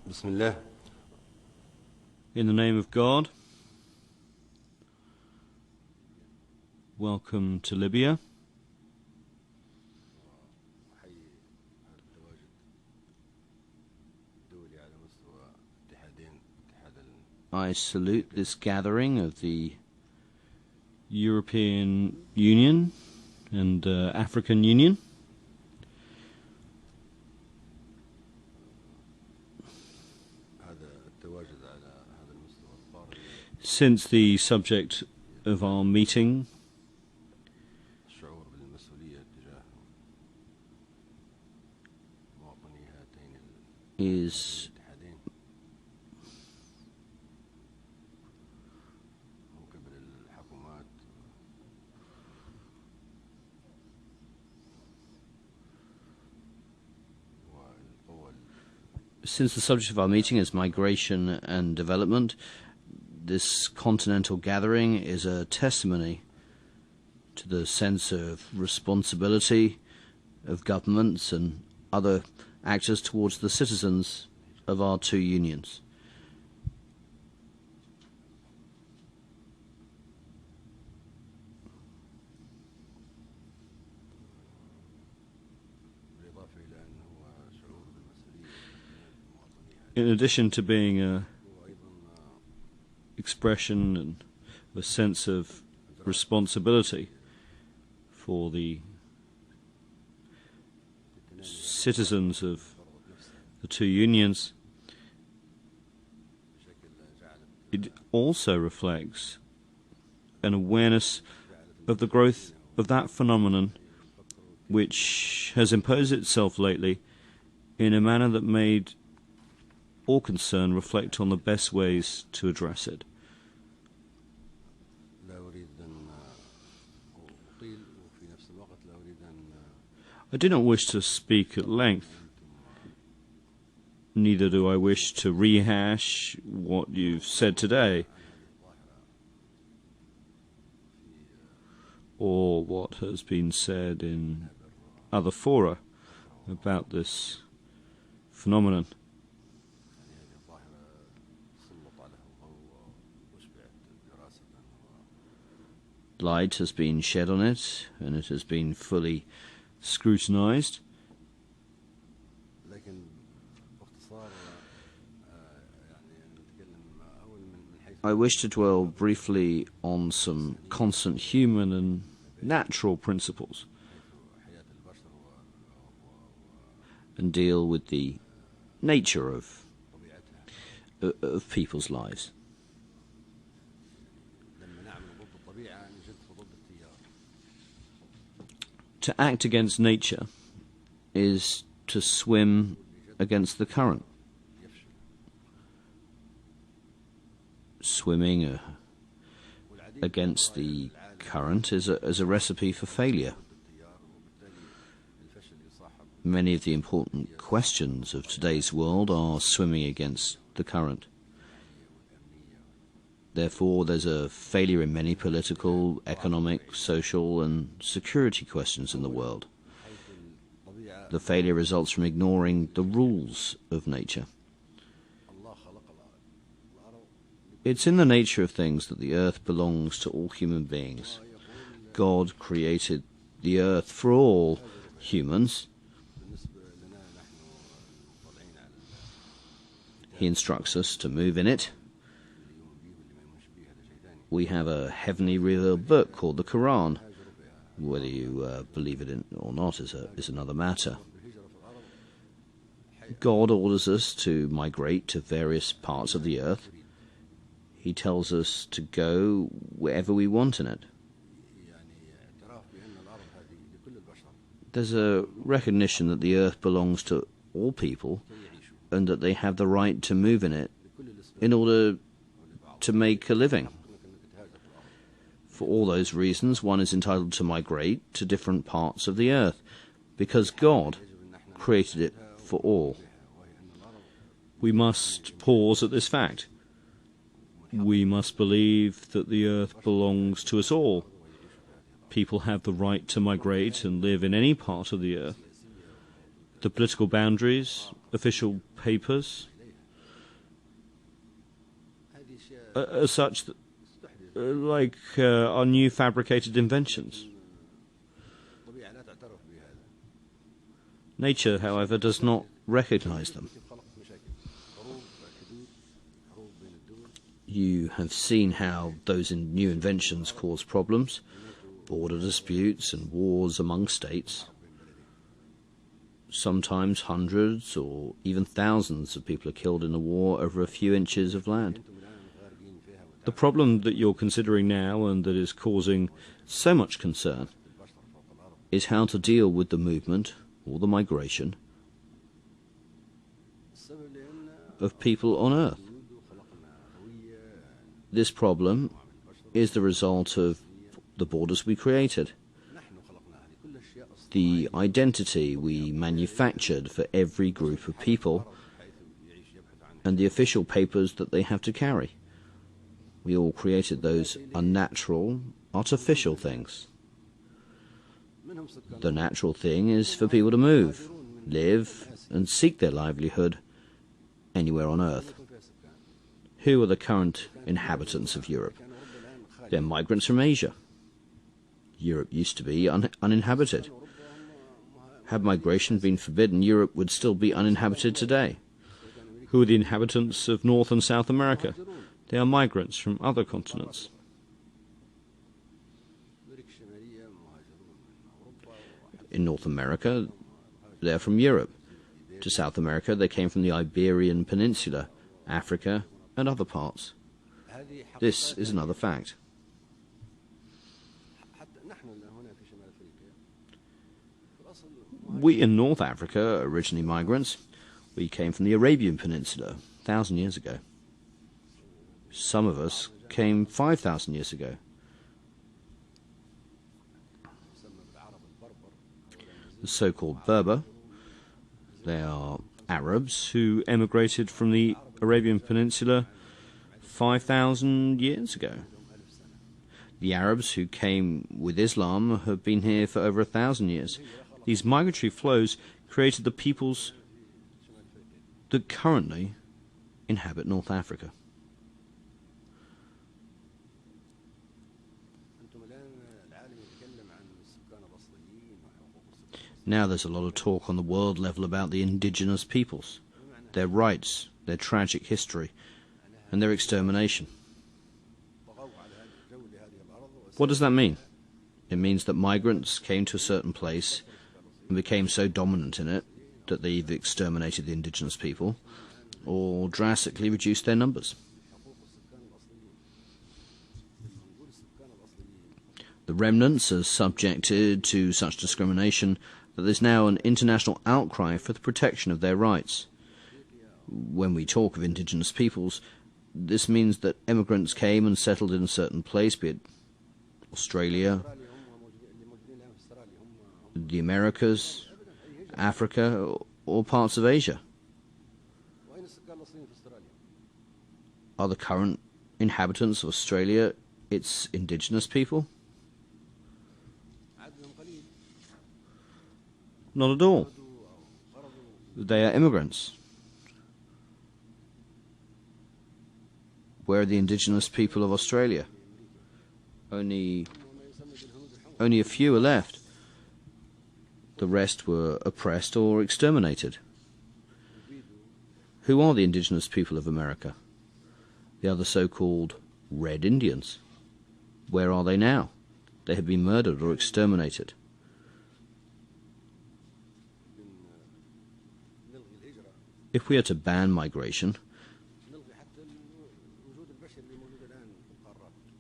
Bismillah. In the name of God, welcome to Libya. I salute this gathering of the European Union and African Union. Since the subject of our meeting is migration and development, this continental gathering is a testimony to the sense of responsibility of governments and other actors towards the citizens of our two unions. In addition to being a expression and a sense of responsibility for the citizens of the two unions, it also reflects an awareness of the growth of that phenomenon which has imposed itself lately in a manner that made all concerned reflect on the best ways to address it. I do not wish to speak at length, neither do I wish to rehash what you've said today, or what has been said in other fora about this phenomenon. Light has been shed on it, and it has been fully scrutinized. I wish to dwell briefly on some constant human and natural principles and deal with the nature of people's lives. To act against nature is to swim against the current. Swimming against the current is a recipe for failure. Many of the important questions of today's world are swimming against the current. Therefore, there's a failure in many political, economic, social, and security questions in the world. The failure results from ignoring the rules of nature. It's in the nature of things that the earth belongs to all human beings. God created the earth for all humans. He instructs us to move in it. We have a heavenly revealed book called the Quran. Whether you believe it or not is another matter. God orders us to migrate to various parts of the earth. He tells us to go wherever we want in it. There's a recognition that the earth belongs to all people and that they have the right to move in it in order to make a living. For all those reasons, one is entitled to migrate to different parts of the earth, because God created it for all. We must pause at this fact. We must believe that the earth belongs to us all. People have the right to migrate and live in any part of the earth. The political boundaries, official papers, are such that, are new fabricated inventions. Nature, however, does not recognize them. You have seen how those new inventions cause problems, border disputes and wars among states. Sometimes hundreds or even thousands of people are killed in a war over a few inches of land. The problem that you're considering now and that is causing so much concern is how to deal with the movement or the migration of people on Earth. This problem is the result of the borders we created, the identity we manufactured for every group of people, and the official papers that they have to carry. We all created those unnatural, artificial things. The natural thing is for people to move, live, and seek their livelihood anywhere on Earth. Who are the current inhabitants of Europe? They're migrants from Asia. Europe used to be uninhabited. Had migration been forbidden, Europe would still be uninhabited today. Who are the inhabitants of North and South America? They are migrants from other continents. In North America, they're from Europe. To South America, they came from the Iberian Peninsula, Africa, and other parts. This is another fact. We in North Africa are originally migrants. We came from the Arabian Peninsula 1,000 years ago. Some of us came 5,000 years ago. The so-called Berber, they are Arabs who emigrated from the Arabian Peninsula 5,000 years ago. The Arabs who came with Islam have been here for over 1,000 years. These migratory flows created the peoples that currently inhabit North Africa. Now there's a lot of talk on the world level about the indigenous peoples, their rights, their tragic history, and their extermination. What does that mean? It means that migrants came to a certain place and became so dominant in it that they either exterminated the indigenous people or drastically reduced their numbers. The remnants are subjected to such discrimination that there's now an international outcry for the protection of their rights. When we talk of indigenous peoples, this means that immigrants came and settled in a certain place, be it Australia, the Americas, Africa, or parts of Asia. Are the current inhabitants of Australia its indigenous people? Not at all. They are immigrants. Where are the indigenous people of Australia? Only a few are left. The rest were oppressed or exterminated. Who are the indigenous people of America? They are the so-called Red Indians. Where are they now? They have been murdered or exterminated. If we are to ban migration,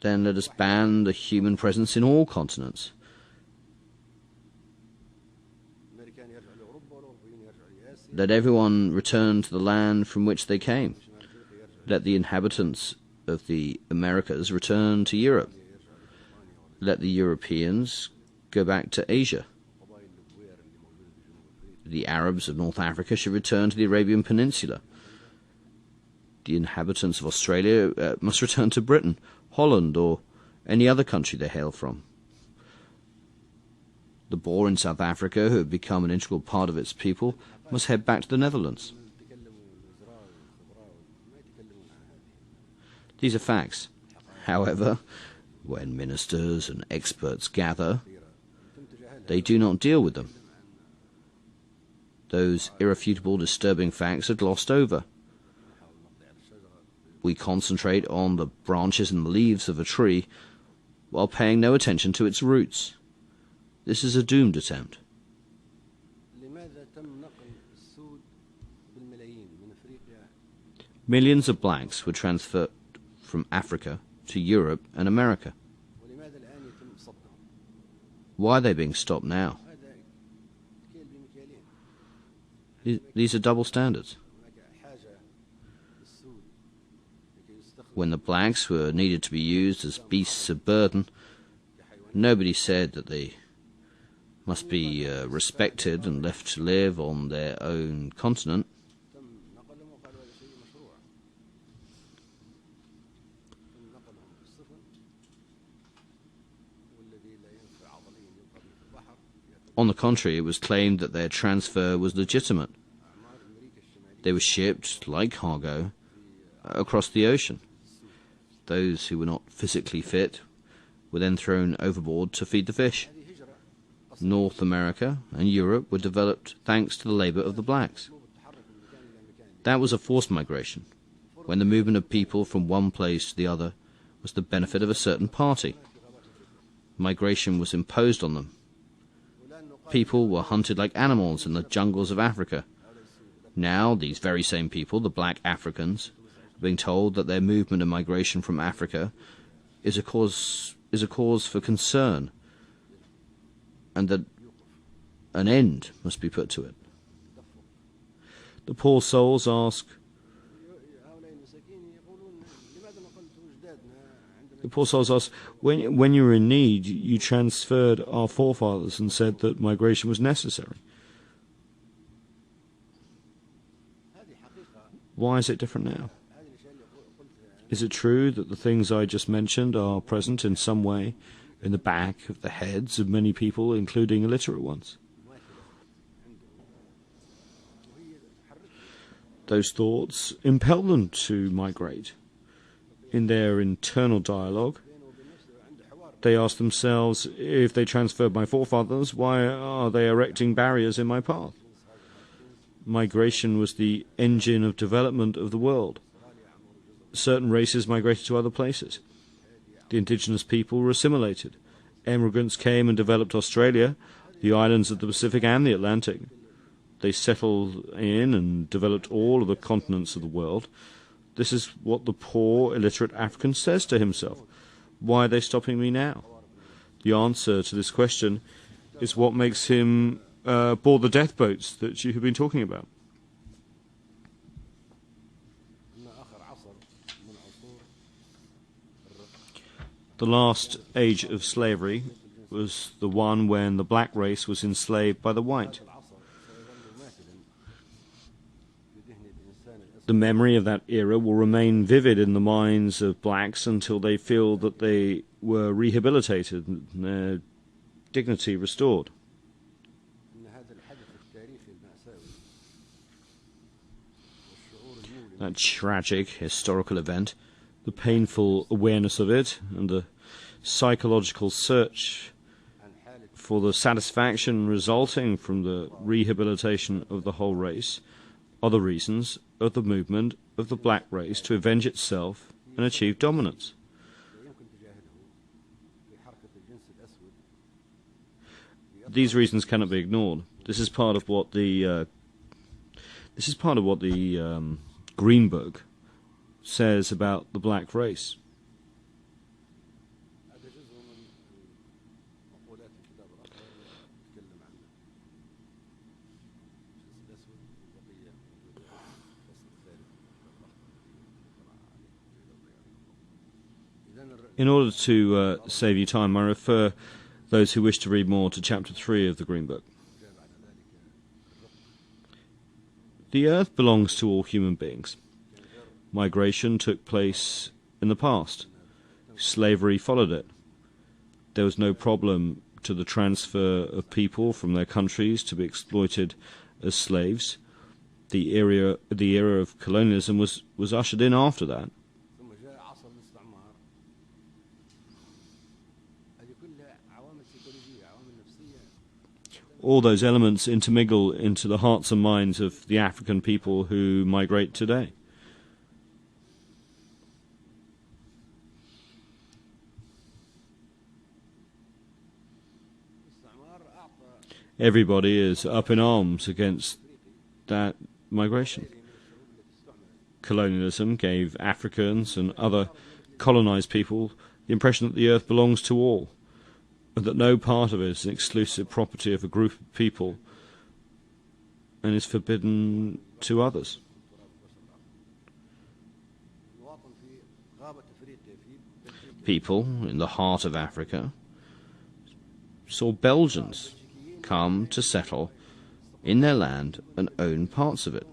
then let us ban the human presence in all continents. Let everyone return to the land from which they came. Let the inhabitants of the Americas return to Europe. Let the Europeans go back to Asia. The Arabs of North Africa should return to the Arabian Peninsula. The inhabitants of Australia must return to Britain, Holland, or any other country they hail from. The Boer in South Africa, who have become an integral part of its people, must head back to the Netherlands. These are facts. However, when ministers and experts gather, they do not deal with them. Those irrefutable, disturbing facts are glossed over. We concentrate on the branches and leaves of a tree while paying no attention to its roots. This is a doomed attempt. Millions of blacks were transferred from Africa to Europe and America. Why are they being stopped now? These are double standards. When the blacks were needed to be used as beasts of burden, nobody said that they must be respected and left to live on their own continent. On the contrary, it was claimed that their transfer was legitimate. They were shipped, like cargo, across the ocean. Those who were not physically fit were then thrown overboard to feed the fish. North America and Europe were developed thanks to the labor of the blacks. That was a forced migration, when the movement of people from one place to the other was the benefit of a certain party. Migration was imposed on them. People were hunted like animals in the jungles of Africa. Now, these very same people, the black Africans, are being told that their movement and migration from Africa is a cause for concern, and that an end must be put to it. The poor souls ask, when you were in need, you transferred our forefathers and said that migration was necessary. Why is it different now? Is it true that the things I just mentioned are present in some way in the back of the heads of many people, including illiterate ones? Those thoughts impel them to migrate. In their internal dialogue, they ask themselves, if they transferred my forefathers, why are they erecting barriers in my path? Migration was the engine of development of the world. Certain races migrated to other places. The indigenous people were assimilated. Immigrants came and developed Australia, the islands of the Pacific and the Atlantic. They settled in and developed all of the continents of the world. This is what the poor, illiterate African says to himself. Why are they stopping me now? The answer to this question is what makes him board the death boats that you have been talking about. The last age of slavery was the one when the black race was enslaved by the white. The memory of that era will remain vivid in the minds of blacks until they feel that they were rehabilitated and their dignity restored. That tragic historical event, the painful awareness of it, and the psychological search for the satisfaction resulting from the rehabilitation of the whole race are the reasons of the movement of the black race to avenge itself and achieve dominance. These reasons cannot be ignored. This is part of what the Green Book says about the black race. In order to save you time, I refer those who wish to read more to Chapter 3 of the Green Book. The earth belongs to all human beings. Migration took place in the past. Slavery followed it. There was no problem to the transfer of people from their countries to be exploited as slaves. The era of colonialism was ushered in after that. All those elements intermingle into the hearts and minds of the African people who migrate today. Everybody is up in arms against that migration. Colonialism gave Africans and other colonized people the impression that the earth belongs to all, and that no part of it is an exclusive property of a group of people and is forbidden to others. People in the heart of Africa saw Belgians come to settle in their land and own parts of it.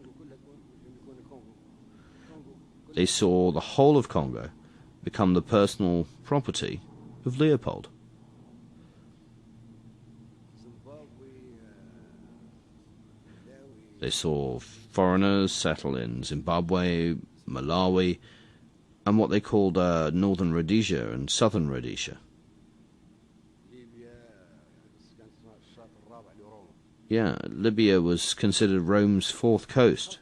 They saw the whole of Congo become the personal property of Leopold. They saw foreigners settle in Zimbabwe, Malawi, and what they called Northern Rhodesia and Southern Rhodesia. Yeah, Libya was considered Rome's fourth coast.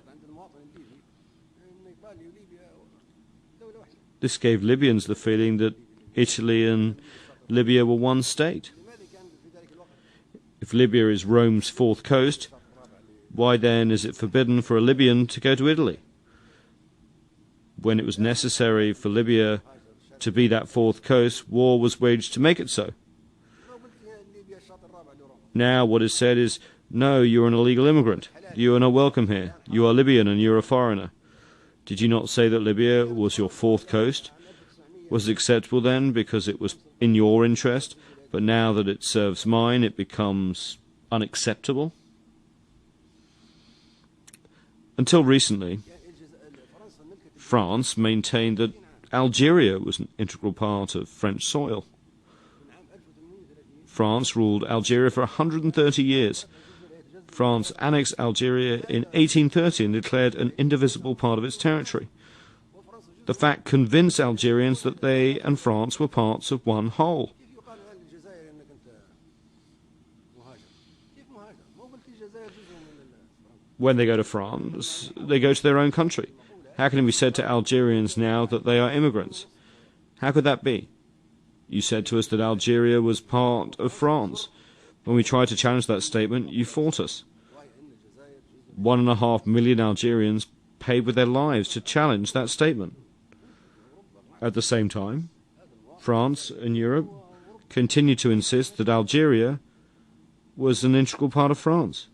This gave Libyans the feeling that Italy and Libya were one state. If Libya is Rome's fourth coast, why then is it forbidden for a Libyan to go to Italy? When it was necessary for Libya to be that fourth coast, war was waged to make it so. Now what is said is, no, you're an illegal immigrant. You are not welcome here. You are Libyan and you're a foreigner. Did you not say that Libya was your fourth coast? Was it acceptable then because it was in your interest, but now that it serves mine, it becomes unacceptable? Until recently, France maintained that Algeria was an integral part of French soil. France ruled Algeria for 130 years. France annexed Algeria in 1830 and declared an indivisible part of its territory. The fact convinced Algerians that they and France were parts of one whole. When they go to France, they go to their own country. How can it be said to Algerians now that they are immigrants? How could that be? You said to us that Algeria was part of France. When we tried to challenge that statement, you fought us. 1.5 million Algerians paid with their lives to challenge that statement. At the same time, France and Europe continued to insist that Algeria was an integral part of France.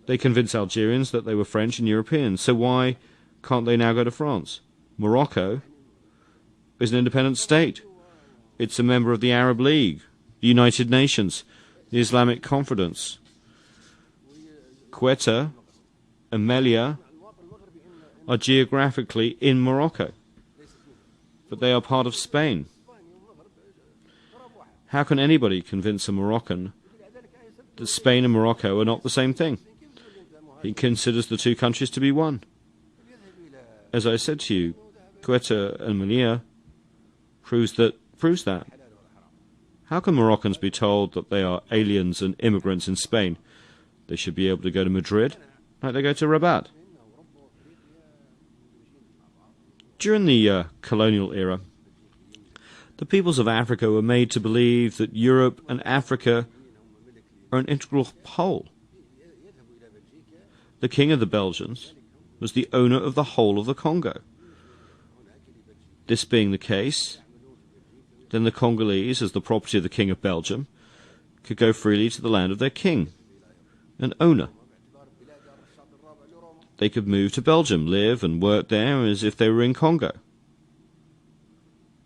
They convinced Algerians that they were French and Europeans, so why can't they now go to France? Morocco is an independent state. It's a member of the Arab League, the United Nations, the Islamic Conference. Quetta and Melia are geographically in Morocco, but they are part of Spain. How can anybody convince a Moroccan that Spain and Morocco are not the same thing? He considers the two countries to be one. As I said to you, Quetta and Melia proves that. How can Moroccans be told that they are aliens and immigrants in Spain? They should be able to go to Madrid like they go to Rabat. During the colonial era, the peoples of Africa were made to believe that Europe and Africa are an integral whole. The king of the Belgians was the owner of the whole of the Congo. This being the case, then the Congolese, as the property of the king of Belgium, could go freely to the land of their king and owner. They could move to Belgium, live and work there as if they were in Congo.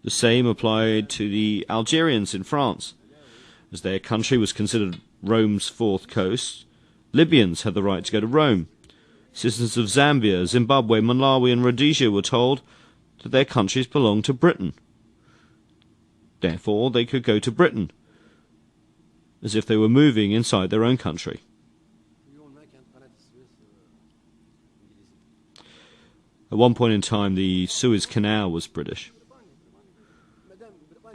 The same applied to the Algerians in France. As their country was considered Rome's fourth coast, Libyans had the right to go to Rome. Citizens of Zambia, Zimbabwe, Malawi and Rhodesia were told that their countries belonged to Britain. Therefore, they could go to Britain, as if they were moving inside their own country. At one point in time, the Suez Canal was British.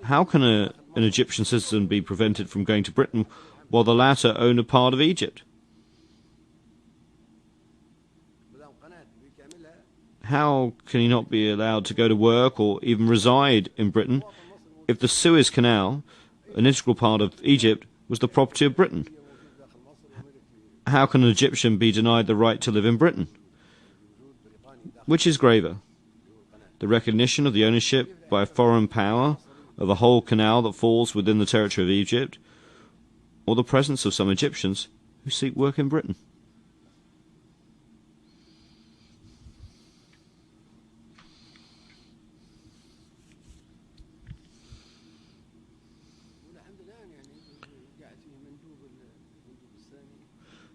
How can an Egyptian citizen be prevented from going to Britain while the latter own a part of Egypt? How can he not be allowed to go to work or even reside in Britain if the Suez Canal, an integral part of Egypt, was the property of Britain? How can an Egyptian be denied the right to live in Britain? Which is graver, the recognition of the ownership by a foreign power of a whole canal that falls within the territory of Egypt, or the presence of some Egyptians who seek work in Britain?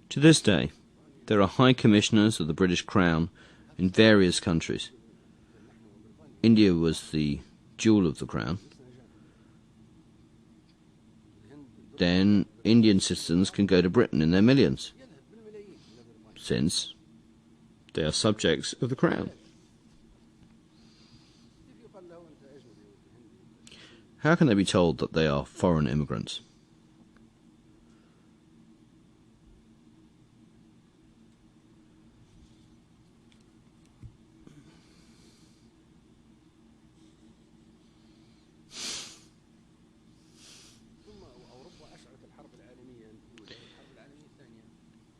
To this day, there are High Commissioners of the British Crown in various countries. India was the jewel of the Crown. Then Indian citizens can go to Britain in their millions, since they are subjects of the Crown. How can they be told that they are foreign immigrants?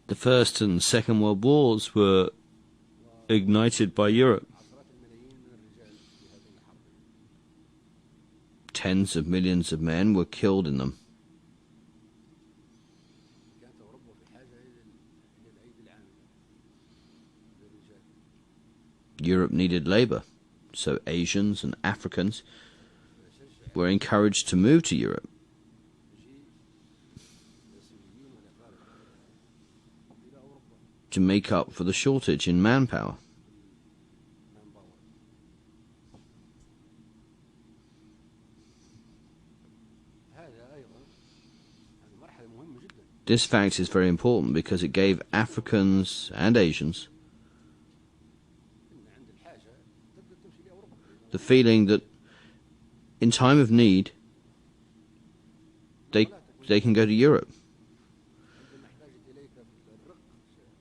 The First and Second World Wars were ignited by Europe. Tens of millions of men were killed in them. Europe needed labour, so Asians and Africans were encouraged to move to Europe. To make up for the shortage in manpower. This fact is very important because it gave Africans and Asians the feeling that in time of need they can go to Europe.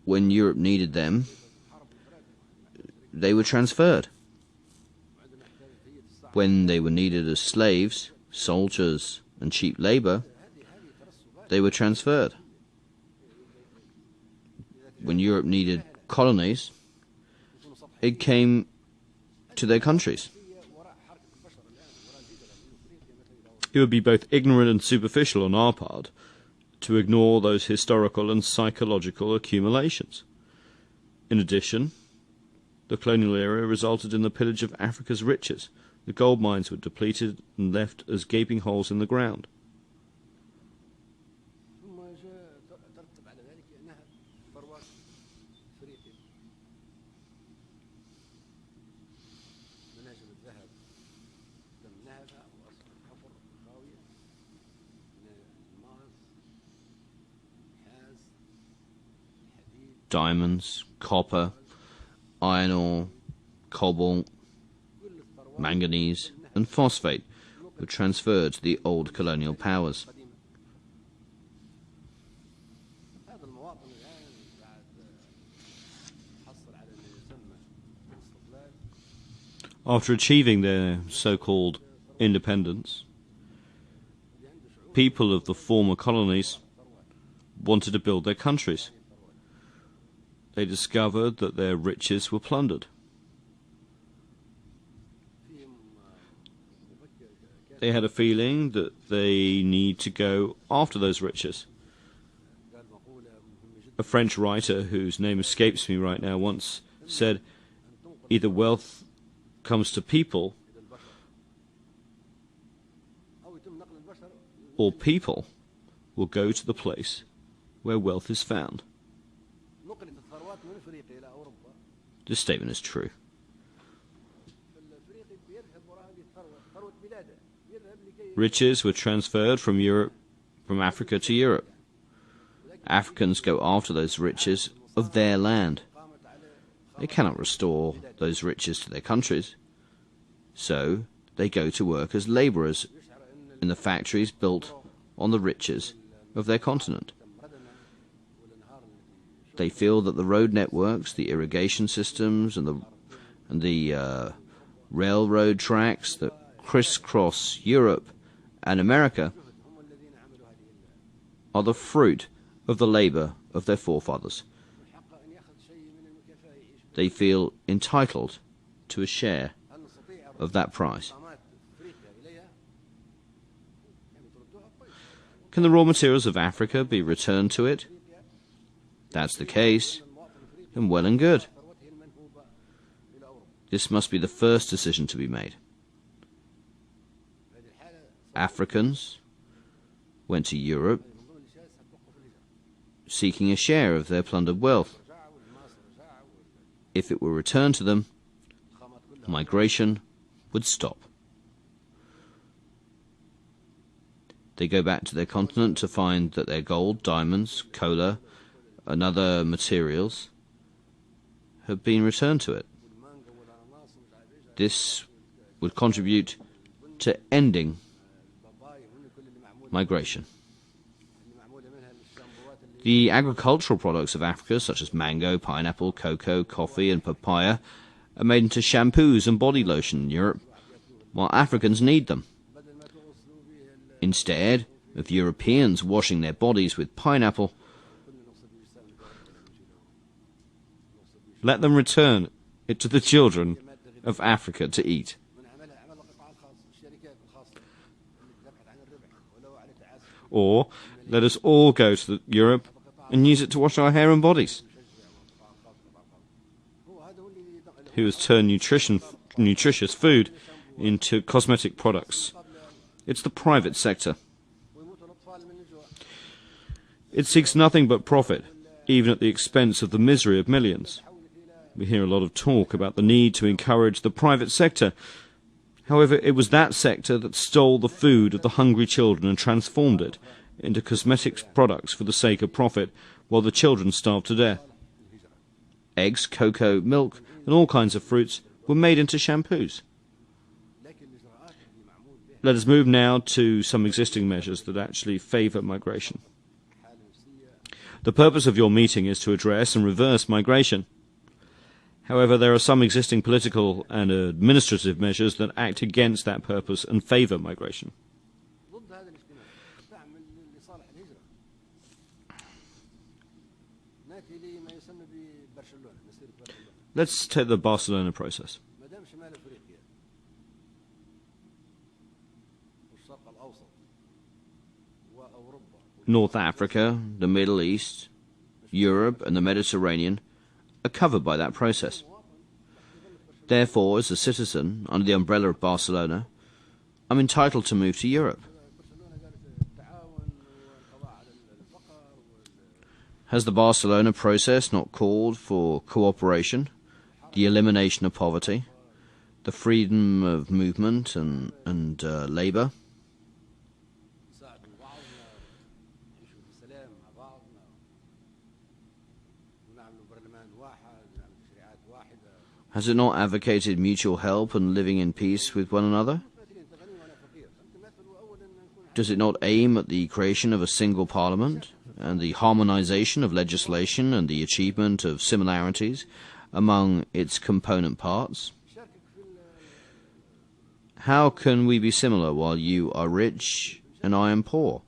When Europe needed them, they were transferred. When they were needed as slaves, soldiers, and cheap labour, they were transferred. When Europe needed colonies, it came to their countries. It would be both ignorant and superficial on our part to ignore those historical and psychological accumulations. In addition, the colonial era resulted in the pillage of Africa's riches. The gold mines were depleted and left as gaping holes in the ground. Diamonds, copper, iron ore, cobalt, manganese, and phosphate were transferred to the old colonial powers. After achieving their so-called independence, people of the former colonies wanted to build their countries. They discovered that their riches were plundered. They had a feeling that they need to go after those riches. A French writer, whose name escapes me right now, once said, either wealth comes to people, or people will go to the place where wealth is found. This statement is true. Riches were transferred from Africa to Europe. Africans go after those riches of their land. They cannot restore those riches to their countries, so they go to work as labourers in the factories built on the riches of their continent. They feel that the road networks, the irrigation systems, and the railroad tracks that crisscross Europe and America are the fruit of the labor of their forefathers. They feel entitled to a share of that prize. Can the raw materials of Africa be returned to it? That's the case, then well and good. This must be the first decision to be made. Africans went to Europe seeking a share of their plundered wealth. If it were returned to them, migration would stop. They go back to their continent to find that their gold, diamonds, cola, and other materials have been returned to it. This would contribute to ending migration. The agricultural products of Africa, such as mango, pineapple, cocoa, coffee, and papaya, are made into shampoos and body lotion in Europe, while Africans need them. Instead of Europeans washing their bodies with pineapple, let them return it to the children of Africa to eat. Or let us all go to Europe and use it to wash our hair and bodies. Who has turned nutritious food into cosmetic products? It's the private sector. It seeks nothing but profit, even at the expense of the misery of millions. We hear a lot of talk about the need to encourage the private sector. However, it was that sector that stole the food of the hungry children and transformed it into cosmetic products for the sake of profit, while the children starved to death. Eggs, cocoa, milk, and all kinds of fruits were made into shampoos. Let us move now to some existing measures that actually favour migration. The purpose of your meeting is to address and reverse migration. However, there are some existing political and administrative measures that act against that purpose and favour migration. Let's take the Barcelona process. North Africa, the Middle East, Europe and the Mediterranean are covered by that process. Therefore, as a citizen under the umbrella of Barcelona, I'm entitled to move to Europe. Has the Barcelona process not called for cooperation, the elimination of poverty, the freedom of movement and labour? Has it not advocated mutual help and living in peace with one another? Does it not aim at the creation of a single parliament and the harmonization of legislation and the achievement of similarities among its component parts? How can we be similar while you are rich and I am poor?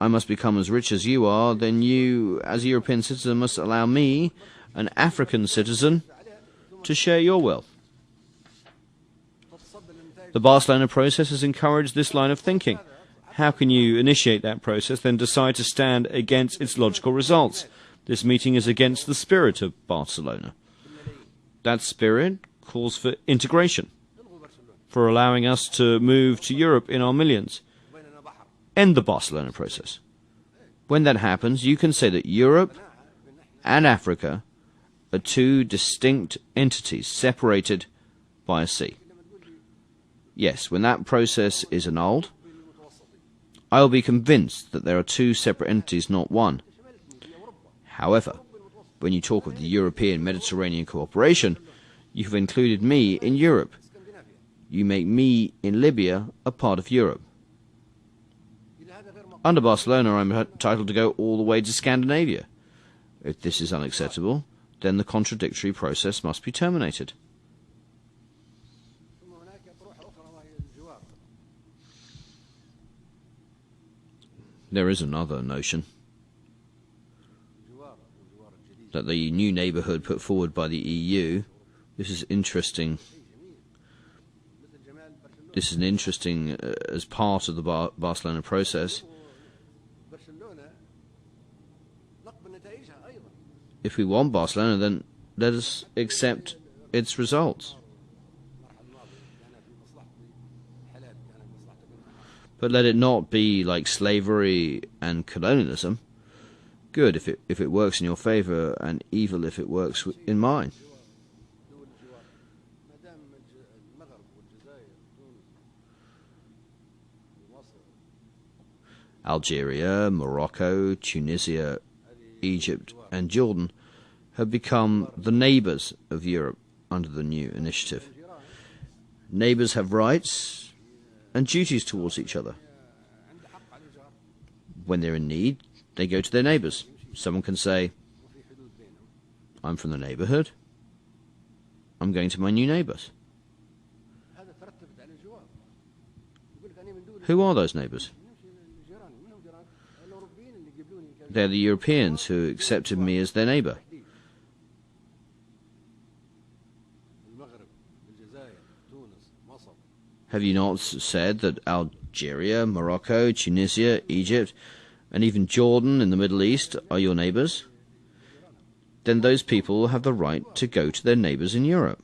I must become as rich as you are, then you, as a European citizen, must allow me, an African citizen, to share your wealth. The Barcelona process has encouraged this line of thinking. How can you initiate that process, then decide to stand against its logical results? This meeting is against the spirit of Barcelona. That spirit calls for integration, for allowing us to move to Europe in our millions. End the Barcelona process. When that happens, you can say that Europe and Africa are two distinct entities separated by a sea. Yes, when that process is annulled, I will be convinced that there are two separate entities, not one. However, when you talk of the European Mediterranean cooperation, you have included me in Europe. You make me in Libya a part of Europe. Under Barcelona, I'm entitled to go all the way to Scandinavia. If this is unacceptable, then the contradictory process must be terminated. There is another notion that the new neighbourhood put forward by the EU, this is interesting. This is interesting as part of the Barcelona process. If we want Barcelona, then let us accept its results. But let it not be like slavery and colonialism. Good if it works in your favour, and evil if it works in mine. Algeria, Morocco, Tunisia, Egypt and Jordan have become the neighbours of Europe under the new initiative. Neighbours have rights and duties towards each other. When they're in need, they go to their neighbours. Someone can say, I'm from the neighbourhood, I'm going to my new neighbours. Who are those neighbours? They're the Europeans who accepted me as their neighbour. Have you not said that Algeria, Morocco, Tunisia, Egypt, and even Jordan in the Middle East are your neighbours? Then those people have the right to go to their neighbours in Europe.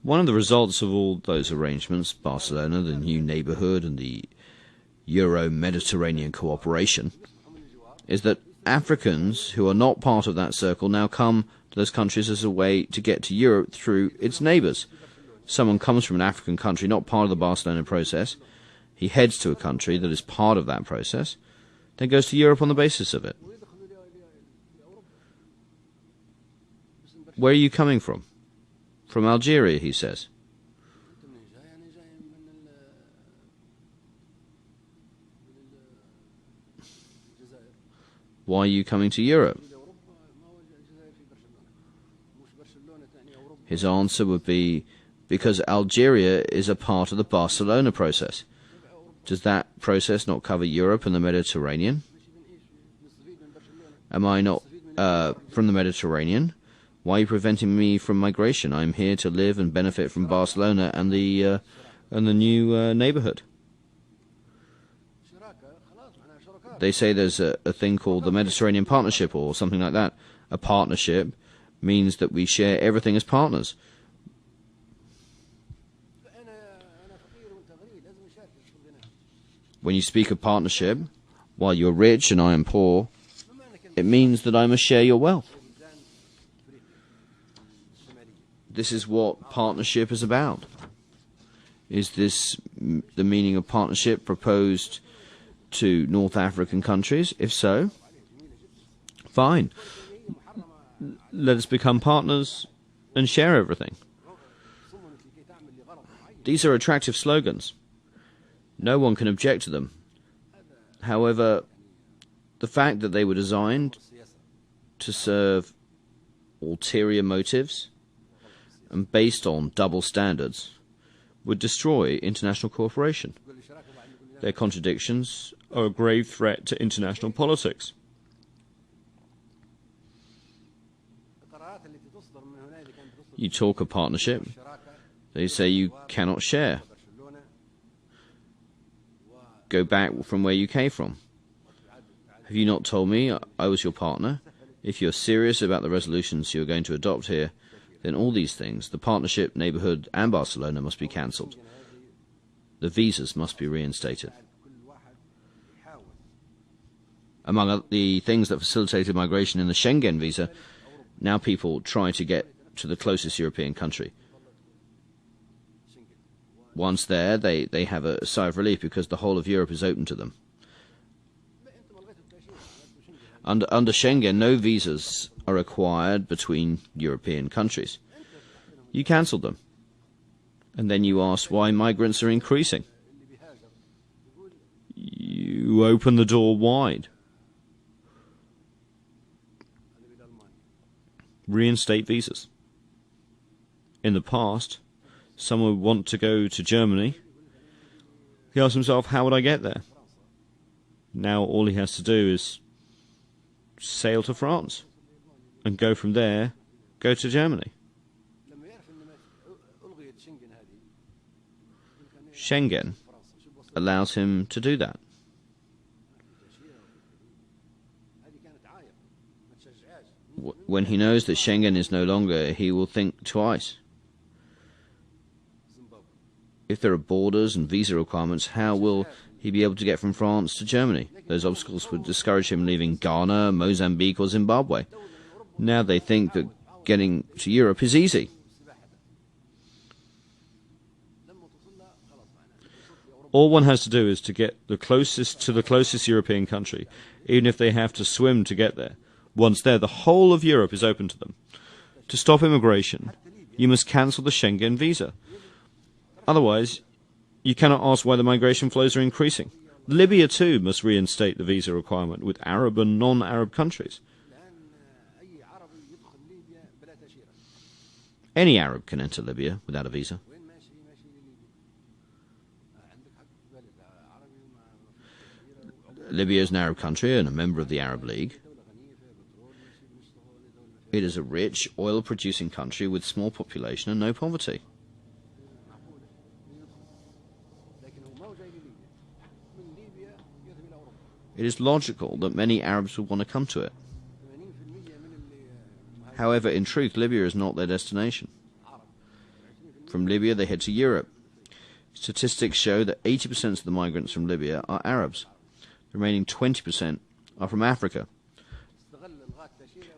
One of the results of all those arrangements, Barcelona, the new neighbourhood, and the Euro-Mediterranean cooperation, is that Africans who are not part of that circle now come to those countries as a way to get to Europe through its neighbours. Someone comes from an African country not part of the Barcelona process, he heads to a country that is part of that process, then goes to Europe on the basis of it. Where are you coming from? From Algeria, he says. Why are you coming to Europe? His answer would be, because Algeria is a part of the Barcelona process. Does that process not cover Europe and the Mediterranean? Am I not from the Mediterranean? Why are you preventing me from migration? I'm here to live and benefit from Barcelona and the new neighbourhood. They say there's a thing called the Mediterranean Partnership or something like that. A partnership means that we share everything as partners. When you speak of partnership, while you're rich and I am poor, it means that I must share your wealth. This is what partnership is about. Is this the meaning of partnership proposed to North African countries? If so, fine. Let us become partners and share everything. These are attractive slogans. No one can object to them. However, the fact that they were designed to serve ulterior motives and based on double standards would destroy international cooperation. Their contradictions are a grave threat to international politics. You talk of partnership, they say you cannot share. Go back from where you came from. Have you not told me I was your partner? If you're serious about the resolutions you're going to adopt here, then all these things, the partnership, neighbourhood and Barcelona, must be cancelled. The visas must be reinstated. Among the things that facilitated migration in the Schengen visa, now people try to get to the closest European country. Once there, they have a sigh of relief because the whole of Europe is open to them. Under Schengen, no visas are required between European countries. You cancelled them. And then you ask why migrants are increasing. You open the door wide. Reinstate visas. In the past, someone would want to go to Germany. He asks himself, how would I get there? Now all he has to do is sail to France and go from there, go to Germany. Schengen allows him to do that. When he knows that Schengen is no longer, he will think twice. If there are borders and visa requirements, how will he be able to get from France to Germany? Those obstacles would discourage him leaving Ghana, Mozambique or Zimbabwe. Now they think that getting to Europe is easy. All one has to do is to get the closest European country, even if they have to swim to get there. Once there, the whole of Europe is open to them. To stop immigration, you must cancel the Schengen visa. Otherwise, you cannot ask why the migration flows are increasing. Libya too must reinstate the visa requirement with Arab and non-Arab countries. Any Arab can enter Libya without a visa. Libya is an Arab country and a member of the Arab League. It is a rich, oil-producing country with small population and no poverty. It is logical that many Arabs would want to come to it. However, in truth, Libya is not their destination. From Libya, they head to Europe. Statistics show that 80% of the migrants from Libya are Arabs. The remaining 20% are from Africa.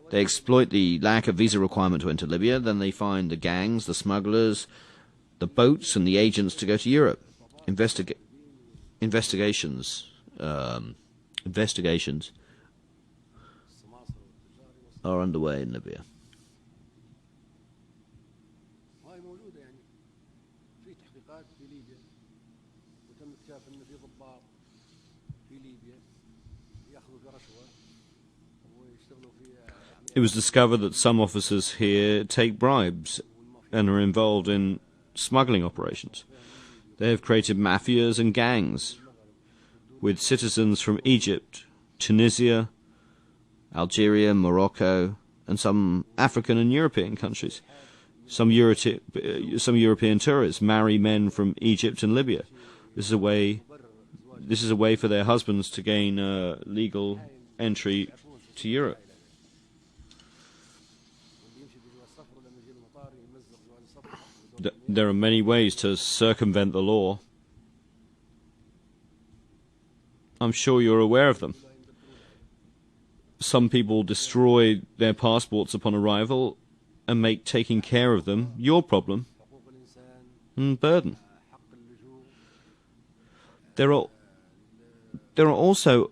They exploit the lack of visa requirement to enter Libya, then they find the gangs, the smugglers, the boats and the agents to go to Europe. Investigations are underway in Libya. It was discovered that some officers here take bribes and are involved in smuggling operations. They have created mafias and gangs with citizens from Egypt, Tunisia, Algeria, Morocco, and some African and European countries. Some European tourists marry men from Egypt and Libya. This is a way for their husbands to gain legal entry to Europe. There are many ways to circumvent the law. I'm sure you're aware of them. Some people destroy their passports upon arrival and make taking care of them your problem and burden. There are also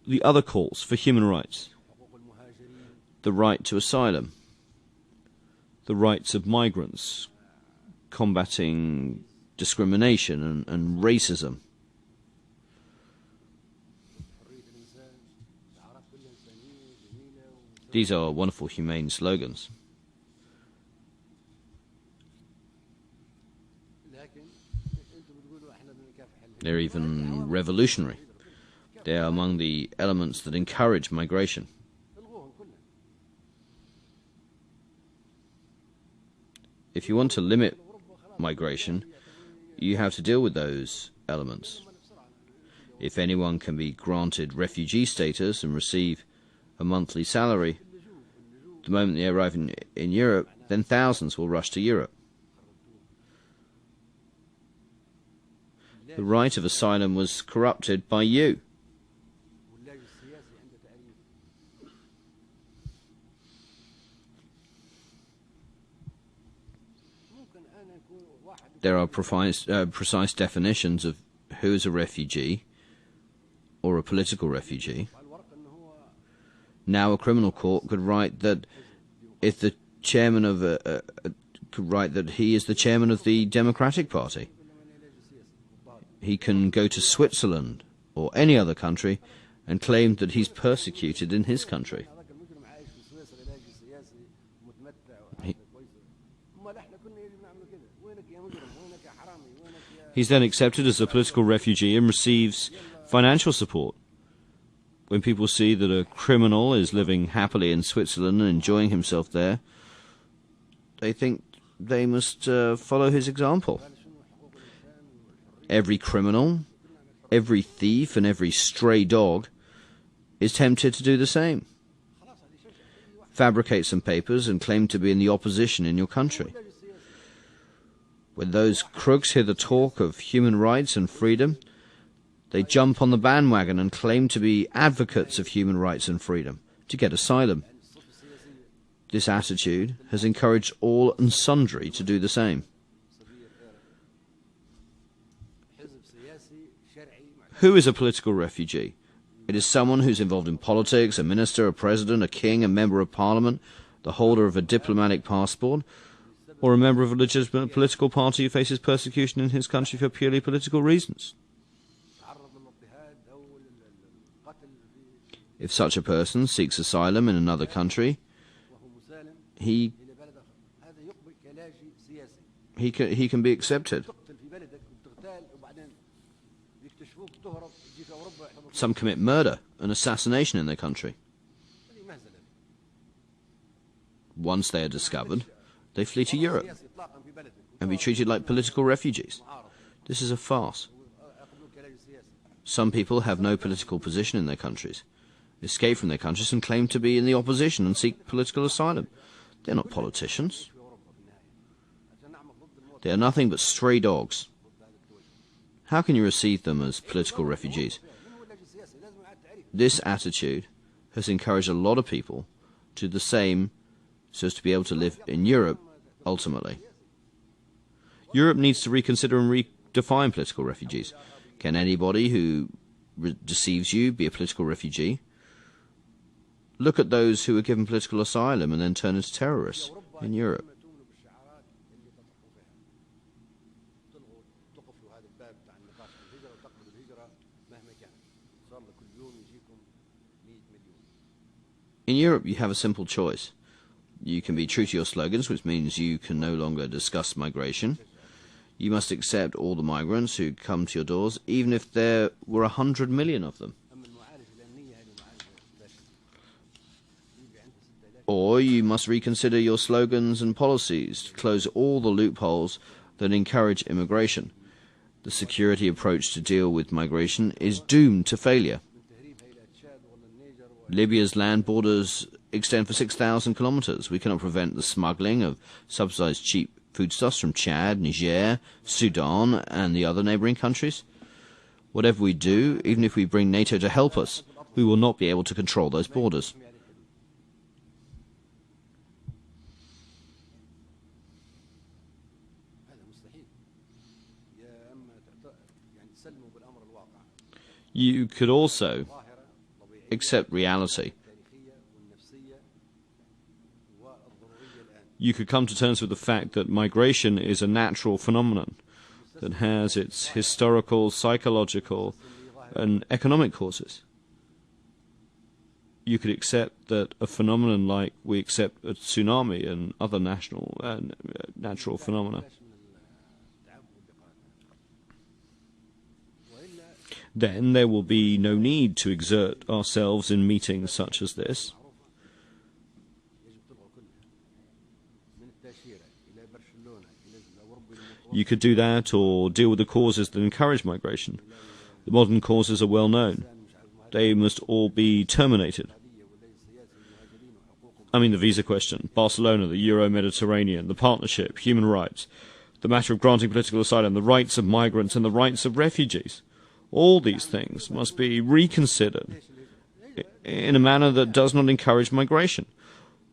the other calls for human rights. The right to asylum, the rights of migrants, combating discrimination and racism. These are wonderful, humane slogans. They're even revolutionary. They are among the elements that encourage migration. If you want to limit migration, you have to deal with those elements. If anyone can be granted refugee status and receive a monthly salary, the moment they arrive in Europe, then thousands will rush to Europe. The right of asylum was corrupted by you. There are precise definitions of who is a refugee or a political refugee. Now a criminal court could write that if the chairman of a could write that he is the chairman of the Democratic Party. He can go to Switzerland or any other country and claim that he's persecuted in his country. He's then accepted as a political refugee and receives financial support. When people see that a criminal is living happily in Switzerland and enjoying himself there, they think they must follow his example. Every criminal, every thief, and every stray dog is tempted to do the same. Fabricate some papers and claim to be in the opposition in your country. When those crooks hear the talk of human rights and freedom, they jump on the bandwagon and claim to be advocates of human rights and freedom to get asylum. This attitude has encouraged all and sundry to do the same. Who is a political refugee? It is someone who's involved in politics, a minister, a president, a king, a member of parliament, the holder of a diplomatic passport, or a member of a legitimate political party who faces persecution in his country for purely political reasons. If such a person seeks asylum in another country, he can be accepted. Some commit murder and assassination in their country. Once they are discovered, they flee to Europe and be treated like political refugees. This is a farce. Some people have no political position in their countries, escape from their countries and claim to be in the opposition and seek political asylum. They're not politicians. They are nothing but stray dogs. How can you receive them as political refugees? This attitude has encouraged a lot of people to do the same so as to be able to live in Europe ultimately. Europe needs to reconsider and redefine political refugees. Can anybody who deceives you be a political refugee? Look at those who are given political asylum and then turn into terrorists in Europe. In Europe, you have a simple choice. You can be true to your slogans, which means you can no longer discuss migration. You must accept all the migrants who come to your doors, even if there were 100 million of them. Or you must reconsider your slogans and policies to close all the loopholes that encourage immigration. The security approach to deal with migration is doomed to failure. Libya's land borders extend for 6,000 kilometers. We cannot prevent the smuggling of subsidized cheap foodstuffs from Chad, Niger, Sudan, and the other neighboring countries. Whatever we do, even if we bring NATO to help us, we will not be able to control those borders. You could also accept reality. You could come to terms with the fact that migration is a natural phenomenon that has its historical, psychological, and economic causes. You could accept that a phenomenon like we accept a tsunami and other natural phenomena. Then there will be no need to exert ourselves in meetings such as this. You could do that or deal with the causes that encourage migration. The modern causes are well known. They must all be terminated. I mean the visa question, Barcelona, the Euro-Mediterranean, the partnership, human rights, the matter of granting political asylum, the rights of migrants and the rights of refugees. All these things must be reconsidered in a manner that does not encourage migration.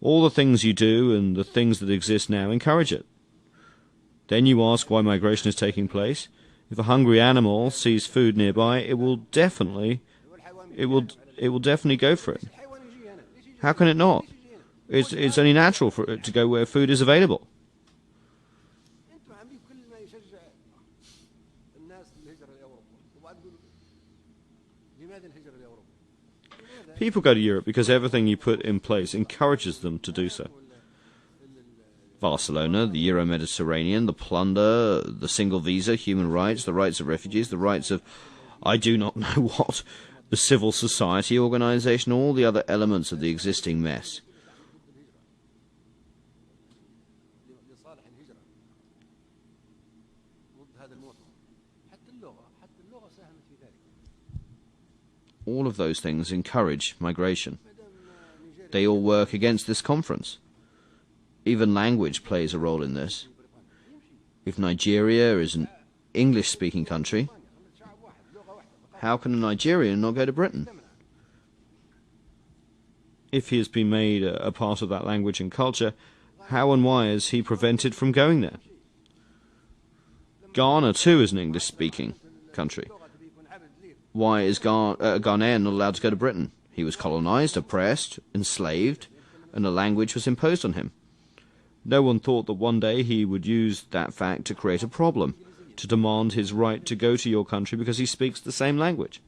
All the things you do and the things that exist now encourage it. Then you ask why migration is taking place. If a hungry animal sees food nearby, it will definitely go for it. How can it not? It's only natural for it to go where food is available. People go to Europe because everything you put in place encourages them to do so. Barcelona, the Euro-Mediterranean, the plunder, the single visa, human rights, the rights of refugees, the rights of I do not know what, the civil society organisation, all the other elements of the existing mess. All of those things encourage migration. They all work against this conference. Even language plays a role in this. If Nigeria is an English-speaking country, how can a Nigerian not go to Britain? If he has been made a part of that language and culture, how and why is he prevented from going there? Ghana, too, is an English-speaking country. Why is Ghanaian not allowed to go to Britain? He was colonized, oppressed, enslaved, and a language was imposed on him. No one thought that one day he would use that fact to create a problem, to demand his right to go to your country because he speaks the same language.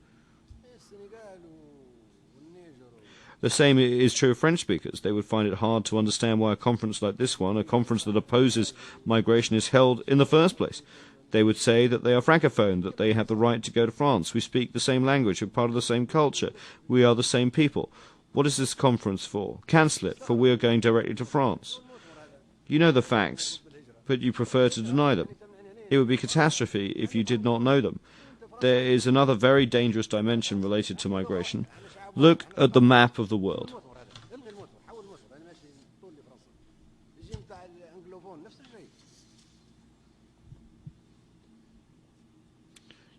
The same is true of French speakers. They would find it hard to understand why a conference like this one, a conference that opposes migration, is held in the first place. They would say that they are francophone, that they have the right to go to France. We speak the same language, we're part of the same culture, we are the same people. What is this conference for? Cancel it, for we are going directly to France. You know the facts, but you prefer to deny them. It would be catastrophe if you did not know them. There is another very dangerous dimension related to migration. Look at the map of the world.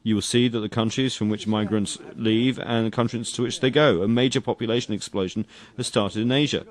You will see that the countries from which migrants leave and the countries to which they go, a major population explosion has started in Asia.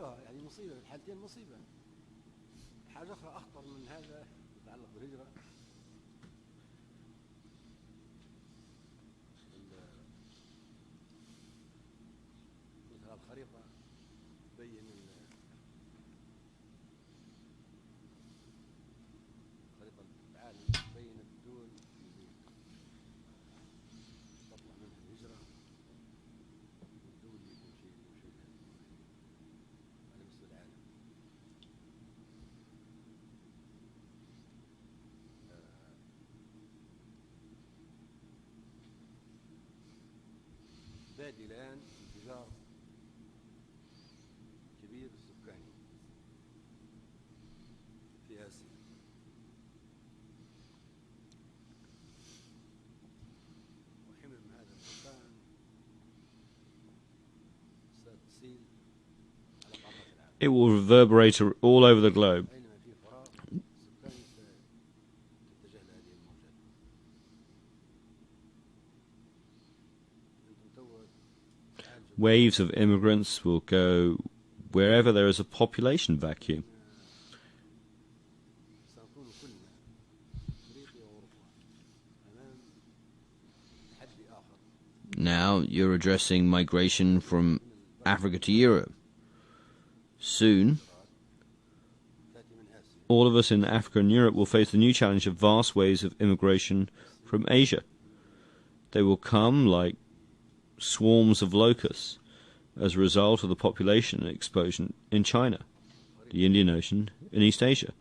It will reverberate all over the globe. Waves of immigrants will go wherever there is a population vacuum. Now you're addressing migration from Africa to Europe. Soon, all of us in Africa and Europe will face the new challenge of vast waves of immigration from Asia. They will come like swarms of locusts as a result of the population explosion in China, the Indian Ocean, and East Asia.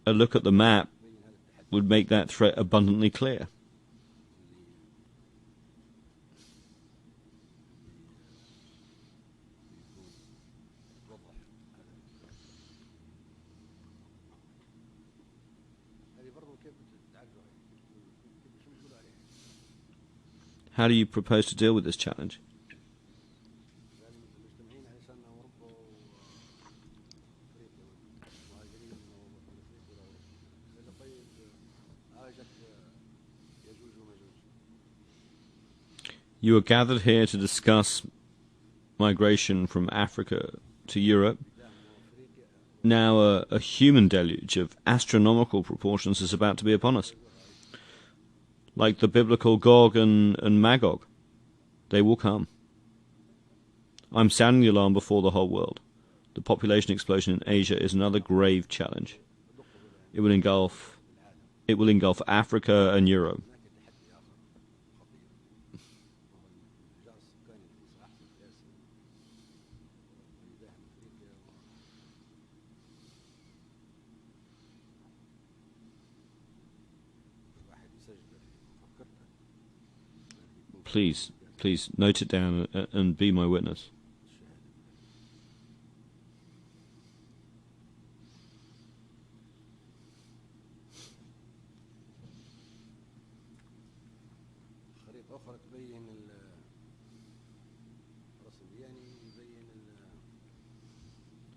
A look at the map would make that threat abundantly clear. How do you propose to deal with this challenge? You are gathered here to discuss migration from Africa to Europe. Now a human deluge of astronomical proportions is about to be upon us. Like the biblical Gog and Magog, they will come. I'm sounding the alarm before the whole world. The population explosion in Asia is another grave challenge. It will engulf Africa and Europe. Please note it down and be my witness.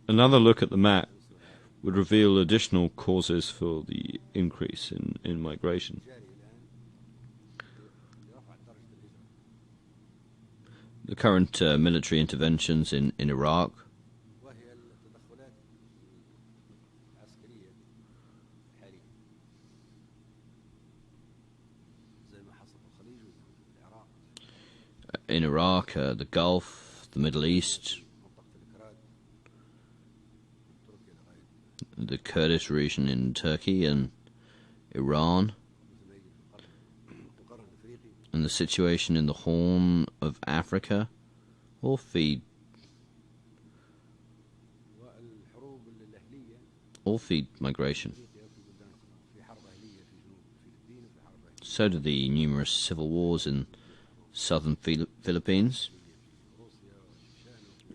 Another look at the map would reveal additional causes for the increase in migration. The current military interventions in Iraq, the Gulf, the Middle East, the Kurdish region in Turkey and Iran, and the situation in the Horn of Africa all feed migration. So do the numerous civil wars in southern Philippines,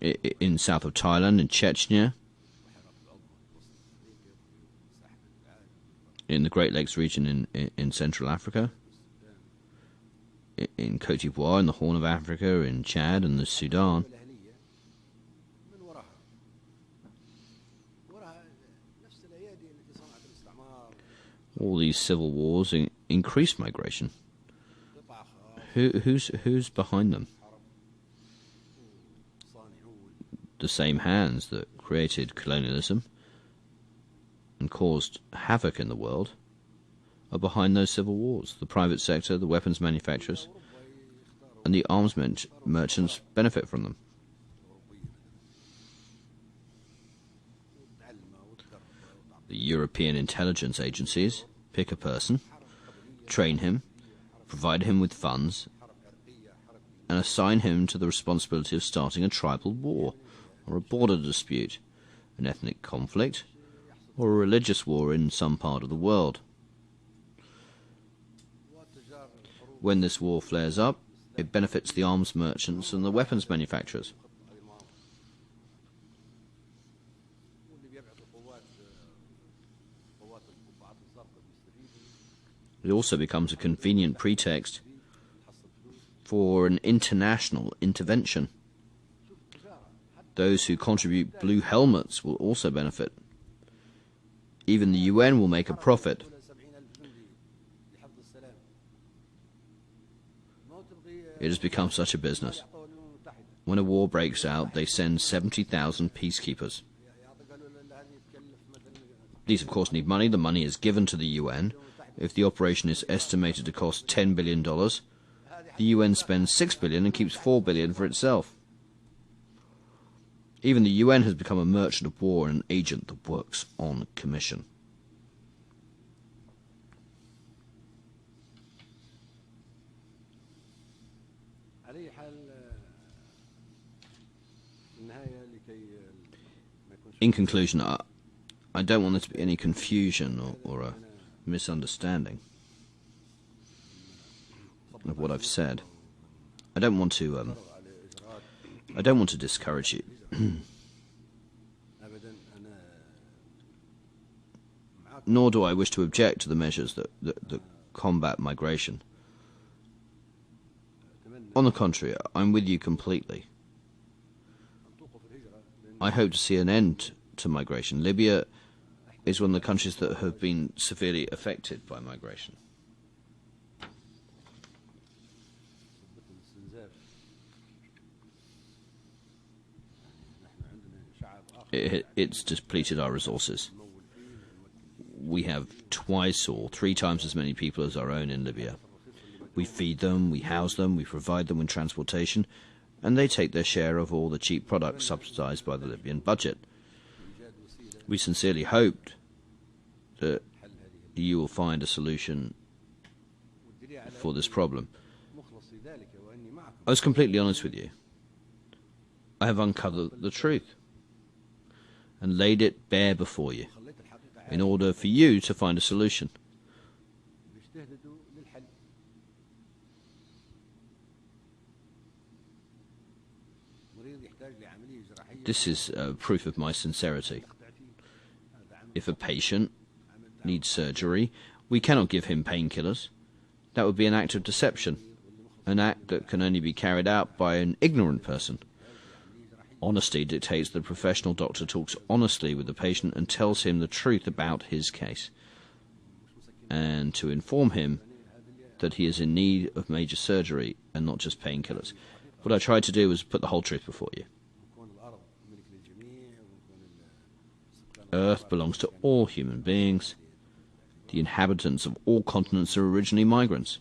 in south of Thailand, in Chechnya, in the Great Lakes region in Central Africa, in Côte d'Ivoire, in the Horn of Africa, in Chad and the Sudan. All these civil wars increase migration. Who's behind them? The same hands that created colonialism and caused havoc in the world are behind those civil wars. The private sector, the weapons manufacturers, and the arms merchants benefit from them. The European intelligence agencies pick a person, train him, provide him with funds, and assign him to the responsibility of starting a tribal war, or a border dispute, an ethnic conflict, or a religious war in some part of the world. When this war flares up, it benefits the arms merchants and the weapons manufacturers. It also becomes a convenient pretext for an international intervention. Those who contribute blue helmets will also benefit. Even the UN will make a profit. It has become such a business. When a war breaks out, they send 70,000 peacekeepers. These, of course, need money. The money is given to the UN. If the operation is estimated to cost $10 billion, the UN spends $6 billion and keeps $4 billion for itself. Even the UN has become a merchant of war and an agent that works on commission. In conclusion, I don't want there to be any confusion or a misunderstanding of what I've said. I don't want to discourage you. Nor do I wish to object to the measures that combat migration. On the contrary, I'm with you completely. I hope to see an end to migration. Libya is one of the countries that have been severely affected by migration. It's depleted our resources. We have twice or 3 times as many people as our own in Libya. We feed them, we house them, we provide them with transportation, and they take their share of all the cheap products subsidized by the Libyan budget. We sincerely hoped that you will find a solution for this problem. I was completely honest with you. I have uncovered the truth and laid it bare before you in order for you to find a solution. This is proof of my sincerity. If a patient needs surgery, we cannot give him painkillers. That would be an act of deception, an act that can only be carried out by an ignorant person. Honesty dictates that a professional doctor talks honestly with the patient and tells him the truth about his case, and to inform him that he is in need of major surgery and not just painkillers. What I tried to do was put the whole truth before you. Earth belongs to all human beings. The inhabitants of all continents are originally migrants.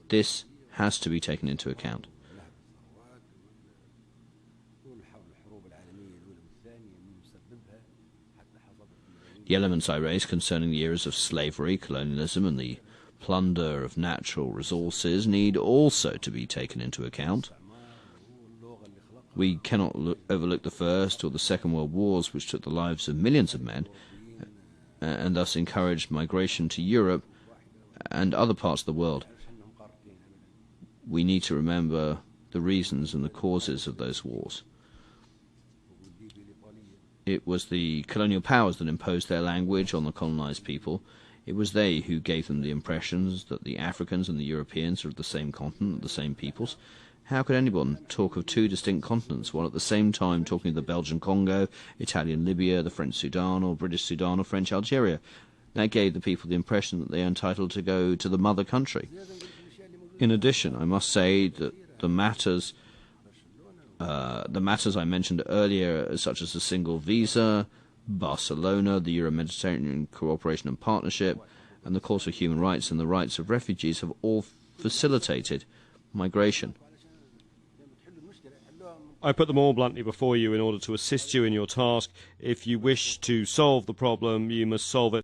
This has to be taken into account. The elements I raised concerning the eras of slavery, colonialism, and the plunder of natural resources need also to be taken into account. We cannot overlook the First or the Second World Wars, which took the lives of millions of men, and thus encouraged migration to Europe and other parts of the world. We need to remember the reasons and the causes of those wars. It was the colonial powers that imposed their language on the colonized people. It was they who gave them the impressions that the Africans and the Europeans are of the same continent, the same peoples. How could anyone talk of two distinct continents while at the same time talking of the Belgian Congo, Italian Libya, the French Sudan, or British Sudan, or French Algeria? That gave the people the impression that they are entitled to go to the mother country. In addition, I must say that the matters I mentioned earlier, such as the single visa, Barcelona, the Euro-Mediterranean cooperation and partnership, and the cause for human rights and the rights of refugees have all facilitated migration. I put them all bluntly before you in order to assist you in your task. If you wish to solve the problem, you must solve it